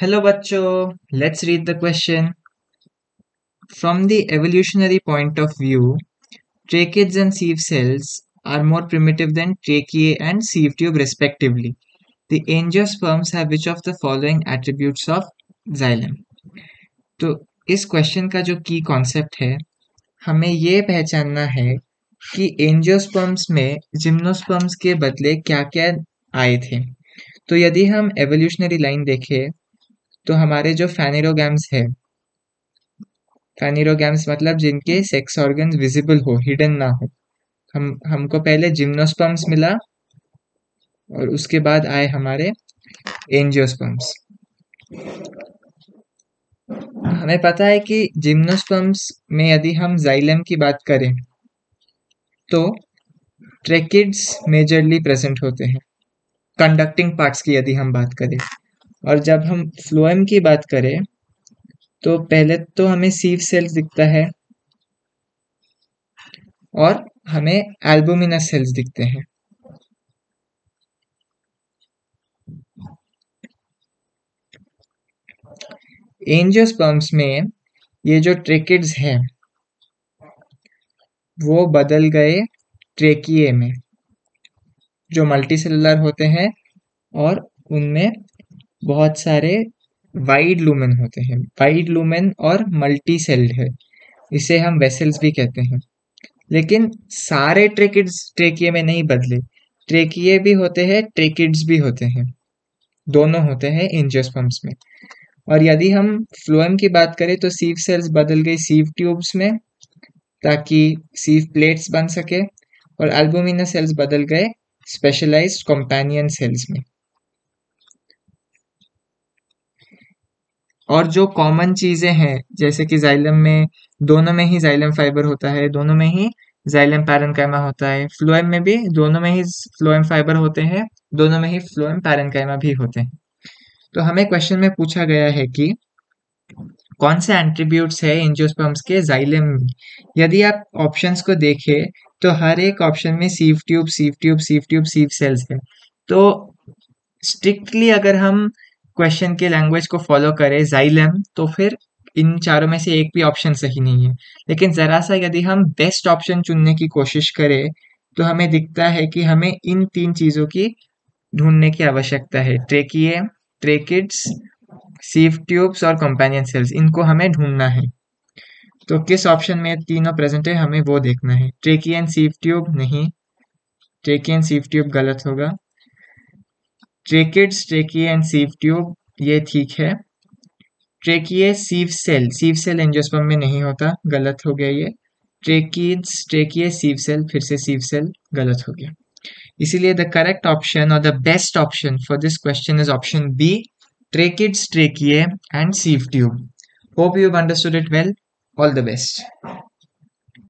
Hello bachcho, let's read the question. From the evolutionary point of view, tracheads and sieve cells are more primitive than tracheae and sieve tube respectively. The angiosperms have which of the following attributes of xylem? तो इस question का जो की concept है, हमें ये पहचानना है कि एंजियोस्पर्म्स में जिम्नोस्पर्म्स के बदले क्या-क्या आए थे। तो यदि हम एवोल्यूशनरी लाइन देखें, तो हमारे जो फैनेरोगैम्स है, फैनेरोगैम्स मतलब जिनके सेक्स ऑर्गन विजिबल हो, हिडन ना हो। हमको पहले जिम्नोस्पर्म्स मिला और उसके बाद आए हमारे एंजियोस्पर्म्स। हमें पता है कि जिम्नोस्पर्म्स में यदि हम जाइलम की बात करें तो ट्रेकिड्स मेजरली प्रेजेंट होते हैं। कंडक्टिंग पार्ट्स की यदि हम बात करें, और जब हम फ्लोएम की बात करें तो पहले तो हमें सीव सेल्स दिखता है और हमें एल्बुमिनस सेल्स दिखते हैं। एंजियोस्पर्म्स में ये जो ट्रेकिड्स हैं वो बदल गए ट्रेकिए में, जो मल्टीसेलुलर होते हैं और उनमें बहुत सारे वाइड लूमेन होते हैं। वाइड लूमेन और मल्टी सेल्ड है, इसे हम वेसल्स भी कहते हैं। लेकिन सारे ट्रेकिड्स ट्रेकिए में नहीं बदले, ट्रेकिए भी होते हैं, ट्रेकिड्स भी होते हैं, दोनों होते हैं एंजियोस्पर्म्स में। और यदि हम फ्लोएम की बात करें तो सीव सेल्स बदल गई सीव ट्यूब्स में ताकि सीव प्लेट्स बन सके, और एल्बुमिनस सेल्स बदल गए स्पेशलाइज्ड कंपेनियन सेल्स में। और जो कॉमन चीजें हैं जैसे कि जाइलम में, दोनों में ही जाइलम फाइबर होता है, दोनों में ही जाइलम पैरेन्काइमा होता है। फ्लोएम में भी दोनों में ही फ्लोएम फाइबर होते हैं, दोनों में ही फ्लोएम पैरेन्काइमा भी होते हैं। तो हमें क्वेश्चन में पूछा गया है कि कौन से एट्रीब्यूट्स है एंजियोस्पर्म्स के जाइलम में। यदि आप ऑप्शंस को देखें तो हर एक ऑप्शन में sieve tube sieve tube sieve tube sieve cells है। तो स्ट्रिक्टली अगर हम क्वेश्चन के लैंग्वेज को फॉलो करें जाइलम, तो फिर इन चारों में से एक भी ऑप्शन सही नहीं है। लेकिन जरा सा यदि हम बेस्ट ऑप्शन चुनने की कोशिश करें तो हमें दिखता है कि हमें इन तीन चीजों की ढूंढने की आवश्यकता है। ट्रेकिए, ट्रेकिड्स, सीव ट्यूब्स और कंपेनियन सेल्स, इनको हमें ढूंढना है। तो किस ऑप्शन में तीनों प्रेजेंट है हमें वो देखना है। ट्रेकिए एंड सीव ट्यूब नहीं, ट्रेकिए एंड सीव ट्यूब गलत होगा। Tracheids, tracheae and sieve tube ये ठीक है। ट्रेकिए सीव सेल एंजियोस्पर्म में नहीं होता, गलत हो गया ये। ट्रेकिड्स, ट्रेकिए, सीव सेल, फिर से सीव सेल, गलत हो गया। इसीलिए द करेक्ट ऑप्शन और the best option for this question is option B, tracheids, tracheae and sieve tube. Hope you've understood it well. All the best.